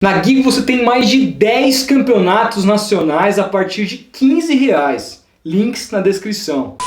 Na Gig você tem mais de 10 campeonatos nacionais a partir de R$15. Links na descrição.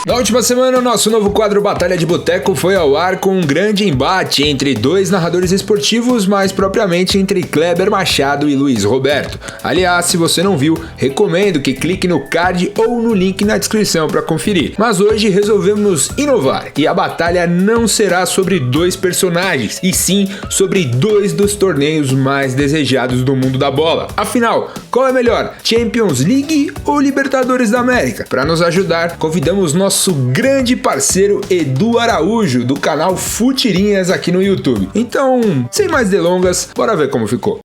Na última semana, o nosso novo quadro Batalha de Boteco foi ao ar com um grande embate entre dois narradores esportivos, mais propriamente entre Kleber Machado e Luiz Roberto. Aliás, se você não viu, recomendo que clique no card ou no link na descrição para conferir. Mas hoje resolvemos inovar e a batalha não será sobre dois personagens, e sim sobre dois dos torneios mais desejados do mundo da bola. Afinal, qual é melhor, Champions League ou Libertadores da América? Para nos ajudar, convidamos nosso grande parceiro Edu Araújo, do canal Futirinhas aqui no YouTube. Então, sem mais delongas, bora ver como ficou.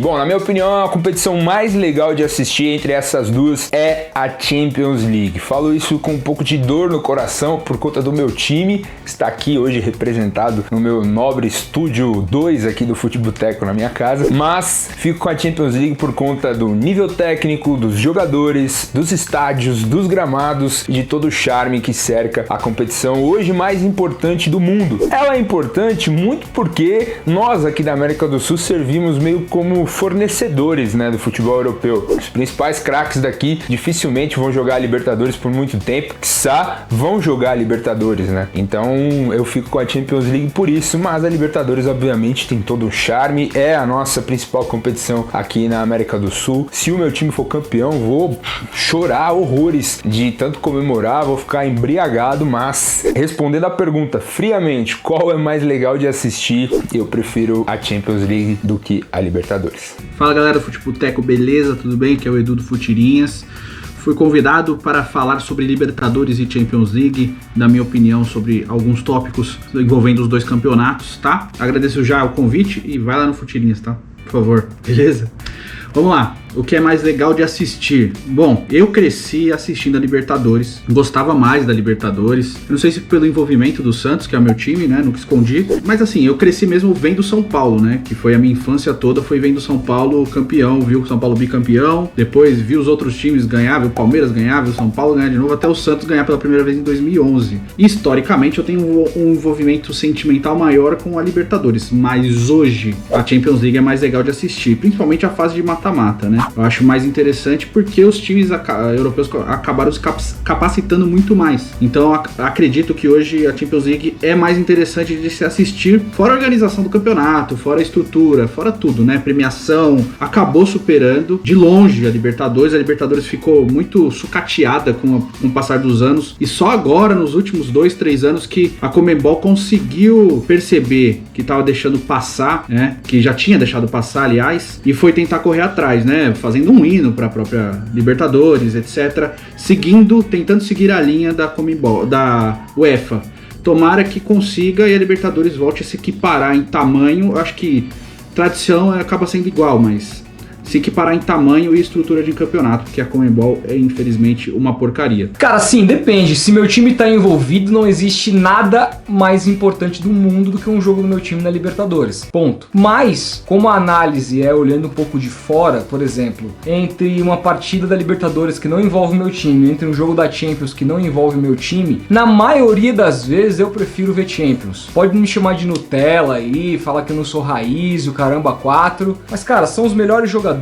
Bom, na minha opinião, a competição mais legal de assistir entre essas duas é a Champions League. Falo isso com um pouco de dor no coração por conta do meu time, que está aqui hoje representado no meu nobre estúdio 2 aqui do Futeboteco na minha casa, mas fico com a Champions League por conta do nível técnico, dos jogadores, dos estádios, dos gramados e de todo o charme que cerca a competição hoje mais importante do mundo. Ela é importante muito porque nós aqui da América do Sul servimos meio como fornecedores, do futebol europeu. Os principais craques daqui dificilmente vão jogar a Libertadores por muito tempo, quiçá vão jogar a Libertadores, Então eu fico com a Champions League por isso, mas a Libertadores obviamente tem todo o charme, é a nossa principal competição aqui na América do Sul. Se o meu time for campeão, vou chorar horrores de tanto comemorar, vou ficar embriagado, mas respondendo a pergunta friamente, qual é mais legal de assistir, eu prefiro a Champions League do que a Libertadores. Fala galera do Futeboteco, beleza? Tudo bem? Aqui é o Edu do Futirinhas. Fui convidado para falar sobre Libertadores e Champions League, na minha opinião, sobre alguns tópicos envolvendo os dois campeonatos, tá? Agradeço já o convite e vai lá no Futirinhas, tá? Por favor, beleza? Vamos lá, o que é mais legal de assistir? Bom, eu cresci assistindo a Libertadores, gostava mais da Libertadores, eu não sei se pelo envolvimento do Santos, que é o meu time, nunca escondi, mas assim, eu cresci mesmo vendo São Paulo, que foi a minha infância toda, foi vendo São Paulo campeão, viu o São Paulo bicampeão, depois vi os outros times ganhar, viu o Palmeiras ganhar, viu o São Paulo ganhar de novo, até o Santos ganhar pela primeira vez em 2011. Historicamente, eu tenho um envolvimento sentimental maior com a Libertadores, mas hoje a Champions League é mais legal de assistir, principalmente a fase de mata-mata, Eu acho mais interessante porque os times europeus acabaram se capacitando muito mais. Então acredito que hoje a Champions League é mais interessante de se assistir, fora a organização do campeonato, fora a estrutura, fora tudo, Premiação, acabou superando de longe a Libertadores. A Libertadores ficou muito sucateada com o passar dos anos e só agora, nos últimos 2-3 anos, que a Conmebol conseguiu perceber que estava deixando passar, que já tinha deixado passar, aliás, e foi tentar correr atrás, fazendo um hino para a própria Libertadores, etc. Tentando seguir a linha da Conmebol, da UEFA. Tomara que consiga e a Libertadores volte a se equiparar em tamanho. Acho que tradição acaba sendo igual, mas se equiparar em tamanho e estrutura de campeonato, porque a Conmebol é infelizmente uma porcaria. Cara, sim, depende. Se meu time tá envolvido, não existe nada mais importante do mundo do que um jogo do meu time na Libertadores. Ponto. Mas, como a análise é olhando um pouco de fora, por exemplo, entre uma partida da Libertadores que não envolve meu time, entre um jogo da Champions que não envolve meu time, na maioria das vezes eu prefiro ver Champions. Pode me chamar de Nutella aí, falar que eu não sou raiz, o caramba 4, mas cara, são os melhores jogadores,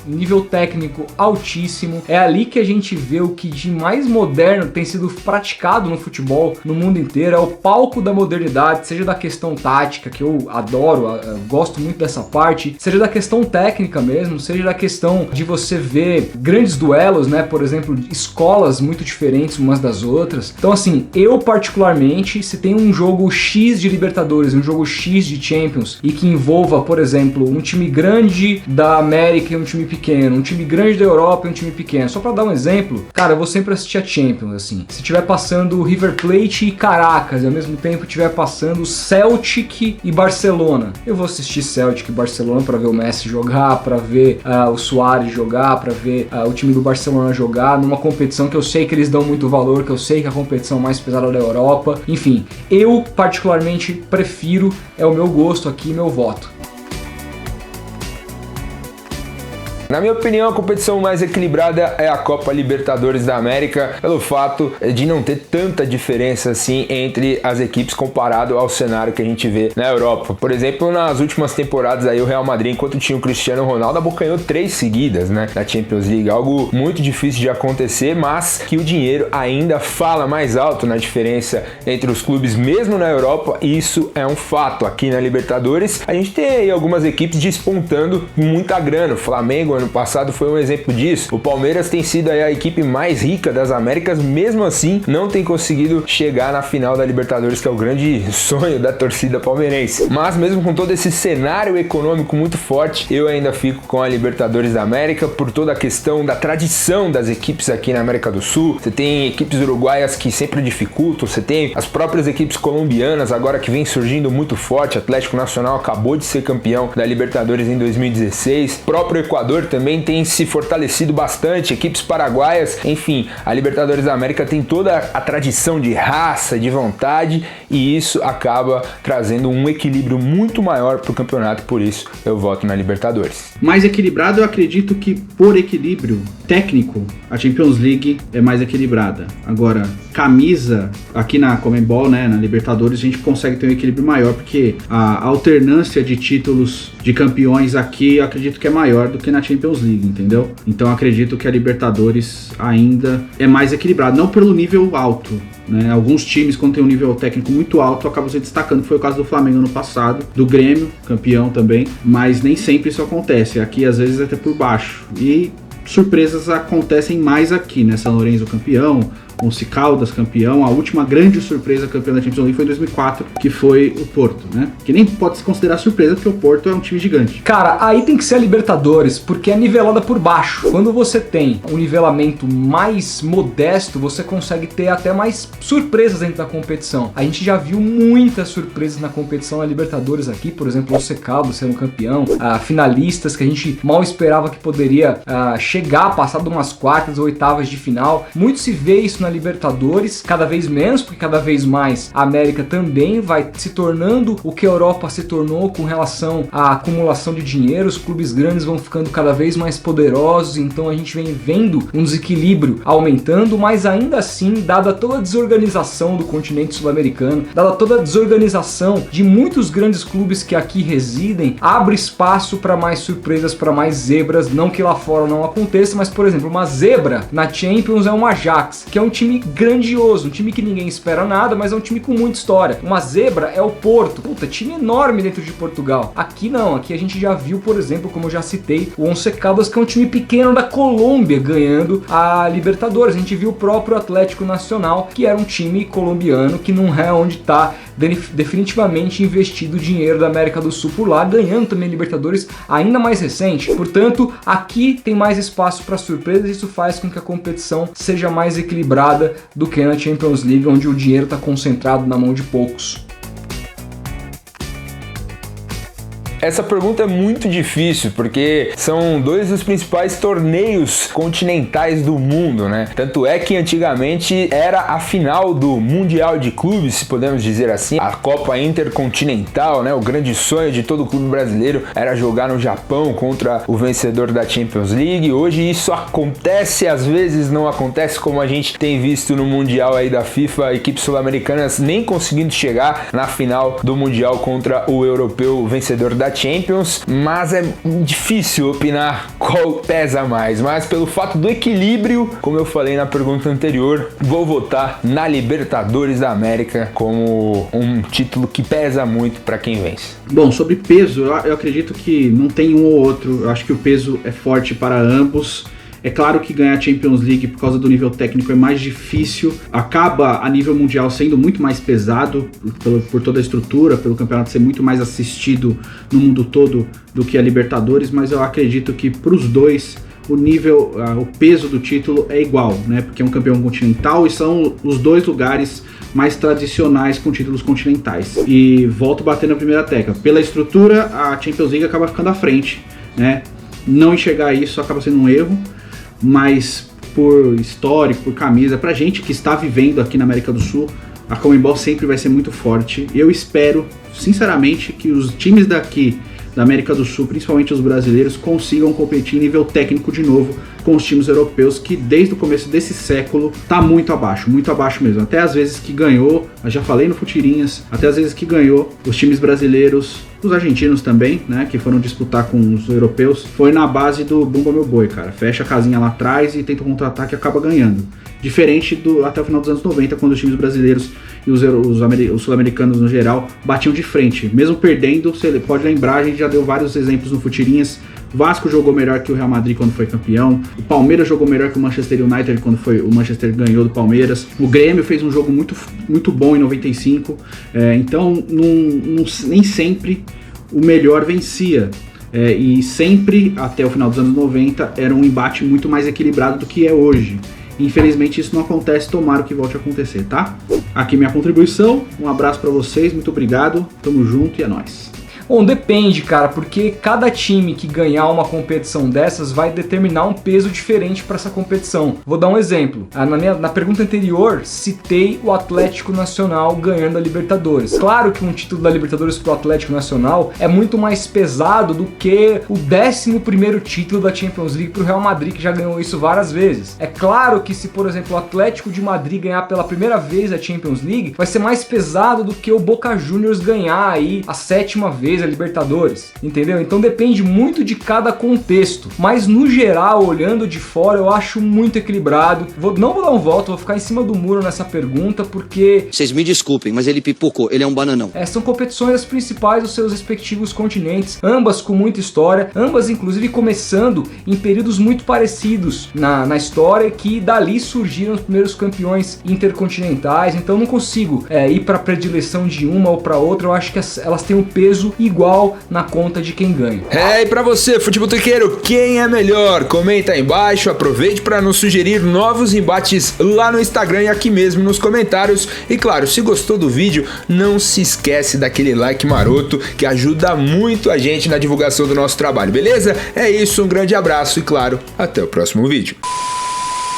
nível técnico altíssimo, é ali que a gente vê o que de mais moderno tem sido praticado no futebol no mundo inteiro, é o palco da modernidade, seja da questão tática, que eu adoro, eu gosto muito dessa parte, seja da questão técnica mesmo, seja da questão de você ver grandes duelos, por exemplo, escolas muito diferentes umas das outras. Então assim, eu particularmente, se tem um jogo X de Libertadores, um jogo X de Champions, e que envolva, por exemplo, um time grande da América e um time pequeno, um time grande da Europa e um time pequeno. Só pra dar um exemplo, cara, eu vou sempre assistir a Champions, assim. Se tiver passando River Plate e Caracas, e ao mesmo tempo tiver passando Celtic e Barcelona, eu vou assistir Celtic e Barcelona pra ver o Messi jogar, pra ver o Suárez jogar, pra ver o time do Barcelona jogar, numa competição que eu sei que eles dão muito valor, que eu sei que é a competição mais pesada da Europa. Enfim, eu particularmente prefiro, é o meu gosto aqui, meu voto. Na minha opinião, a competição mais equilibrada é a Copa Libertadores da América, pelo fato de não ter tanta diferença assim entre as equipes comparado ao cenário que a gente vê na Europa. Por exemplo, nas últimas temporadas aí o Real Madrid, enquanto tinha o Cristiano Ronaldo, abocanhou 3 seguidas, né, na Champions League, algo muito difícil de acontecer, mas que o dinheiro ainda fala mais alto na diferença entre os clubes mesmo na Europa, e isso é um fato. Aqui na Libertadores a gente tem aí algumas equipes despontando muita grana. O Flamengo ano passado foi um exemplo disso. O Palmeiras tem sido aí a equipe mais rica das Américas, mesmo assim não tem conseguido chegar na final da Libertadores, que é o grande sonho da torcida palmeirense. Mas mesmo com todo esse cenário econômico muito forte, eu ainda fico com a Libertadores da América por toda a questão da tradição das equipes aqui na América do Sul. Você tem equipes uruguaias que sempre dificultam, você tem as próprias equipes colombianas agora que vem surgindo muito forte. Atlético Nacional acabou de ser campeão da Libertadores em 2016. O próprio Equador também tem se fortalecido bastante, equipes paraguaias. Enfim, a Libertadores da América tem toda a tradição de raça, de vontade, e isso acaba trazendo um equilíbrio muito maior para o campeonato. Por isso eu voto na Libertadores. Mais equilibrado, eu acredito que por equilíbrio técnico a Champions League é mais equilibrada. Agora, camisa, aqui na Conmebol, né, na Libertadores, a gente consegue ter um equilíbrio maior, porque a alternância de títulos de campeões aqui eu acredito que é maior do que na Champions League, entendeu? Então eu acredito que a Libertadores ainda é mais equilibrada, não pelo nível alto, né? Alguns times, quando tem um nível técnico muito alto, acabam se destacando. Foi o caso do Flamengo no passado, do Grêmio, campeão também, mas nem sempre isso acontece. Aqui às vezes até por baixo, e surpresas acontecem mais aqui, né? São Lourenço campeão, Once Caldas campeão. A última grande surpresa campeã da Champions League foi em 2004, que foi o Porto, né? Que nem pode se considerar surpresa, porque o Porto é um time gigante. Cara, aí tem que ser a Libertadores, porque é nivelada por baixo. Quando você tem um nivelamento mais modesto, você consegue ter até mais surpresas dentro da competição. A gente já viu muitas surpresas na competição da Libertadores aqui, por exemplo, o Once Caldas sendo campeão, finalistas que a gente mal esperava que poderia chegar, passar de umas quartas ou oitavas de final. Muito se vê isso na Libertadores, cada vez menos, porque cada vez mais a América também vai se tornando o que a Europa se tornou com relação à acumulação de dinheiro. Os clubes grandes vão ficando cada vez mais poderosos, então a gente vem vendo um desequilíbrio aumentando, mas ainda assim, dada toda a desorganização do continente sul-americano, dada toda a desorganização de muitos grandes clubes que aqui residem, abre espaço para mais surpresas, para mais zebras. Não que lá fora não aconteça, mas por exemplo, uma zebra na Champions é um Ajax, que é um time grandioso, um time que ninguém espera nada, mas é um time com muita história. Uma zebra é o Porto, puta, time enorme dentro de Portugal. Aqui não, aqui a gente já viu, por exemplo, como eu já citei, o Once Caldas, que é um time pequeno da Colômbia ganhando a Libertadores. A gente viu o próprio Atlético Nacional, que era um time colombiano, que não é onde está definitivamente investido o dinheiro da América do Sul por lá, ganhando também Libertadores ainda mais recente. Portanto, aqui tem mais espaço para surpresas, e isso faz com que a competição seja mais equilibrada do que na Champions League, onde o dinheiro está concentrado na mão de poucos. Essa pergunta é muito difícil, porque são dois dos principais torneios continentais do mundo, né? Tanto é que antigamente era a final do Mundial de Clubes, se podemos dizer assim, a Copa Intercontinental, né? O grande sonho de todo clube brasileiro era jogar no Japão contra o vencedor da Champions League. Hoje isso acontece, às vezes não acontece, como a gente tem visto no Mundial aí da FIFA, equipes sul-americanas nem conseguindo chegar na final do Mundial contra o europeu vencedor da Champions, mas é difícil opinar qual pesa mais, mas pelo fato do equilíbrio, como eu falei na pergunta anterior, vou votar na Libertadores da América como um título que pesa muito para quem vence. Bom, sobre peso, eu acredito que não tem um ou outro, eu acho que o peso é forte para ambos. É claro que ganhar a Champions League por causa do nível técnico é mais difícil, acaba a nível mundial sendo muito mais pesado por toda a estrutura, pelo campeonato ser muito mais assistido no mundo todo do que a Libertadores, mas eu acredito que para os dois o nível, o peso do título é igual, né? Porque é um campeão continental e são os dois lugares mais tradicionais com títulos continentais. E volto a bater na primeira tecla, pela estrutura a Champions League acaba ficando à frente, né? Não enxergar isso acaba sendo um erro, mas por histórico, por camisa, pra gente que está vivendo aqui na América do Sul, a Conmebol sempre vai ser muito forte. Eu espero, sinceramente, que os times daqui da América do Sul, principalmente os brasileiros, consigam competir em nível técnico de novo com os times europeus, que desde o começo desse século tá muito abaixo mesmo. Até as vezes que ganhou, eu já falei no Futirinhas, até as vezes que ganhou, os times brasileiros, os argentinos também, né, que foram disputar com os europeus, foi na base do bumba meu boi, cara. Fecha a casinha lá atrás e tenta um contra-ataque e acaba ganhando. Diferente do até o final dos anos 90, quando os times brasileiros e os sul-americanos no geral batiam de frente. Mesmo perdendo, você pode lembrar, a gente já deu vários exemplos no Futirinhas. Vasco jogou melhor que o Real Madrid quando foi campeão. O Palmeiras jogou melhor que o Manchester United quando o Manchester ganhou do Palmeiras. O Grêmio fez um jogo muito, muito bom em 95. Então, nem sempre o melhor vencia. E sempre, até o final dos anos 90, era um embate muito mais equilibrado do que é hoje. Infelizmente isso não acontece, tomara que volte a acontecer, tá? Aqui minha contribuição, um abraço pra vocês, muito obrigado, tamo junto e é nóis. Bom, depende, cara, porque cada time que ganhar uma competição dessas vai determinar um peso diferente para essa competição. Vou dar um exemplo. Na pergunta anterior, citei o Atlético Nacional ganhando a Libertadores. Claro que um título da Libertadores pro Atlético Nacional é muito mais pesado do que o 11º título da Champions League pro Real Madrid, que já ganhou isso várias vezes. É claro que se, por exemplo, o Atlético de Madrid ganhar pela primeira vez a Champions League, vai ser mais pesado do que o Boca Juniors ganhar aí a 7ª vez a Libertadores, entendeu? Então depende muito de cada contexto, mas no geral, olhando de fora, eu acho muito equilibrado. Não vou dar um voto, vou ficar em cima do muro nessa pergunta, porque... Vocês me desculpem, mas ele pipocou, ele é um bananão. São competições as principais dos seus respectivos continentes, ambas com muita história, ambas inclusive começando em períodos muito parecidos na história, que dali surgiram os primeiros campeões intercontinentais. Então não consigo ir para predileção de uma ou para outra, eu acho que elas têm um peso igual na conta de quem ganha. E pra você, futebotequeiro, quem é melhor? Comenta aí embaixo, aproveite para nos sugerir novos embates lá no Instagram e aqui mesmo nos comentários. E claro, se gostou do vídeo, não se esquece daquele like maroto que ajuda muito a gente na divulgação do nosso trabalho, beleza? É isso, um grande abraço e claro, até o próximo vídeo.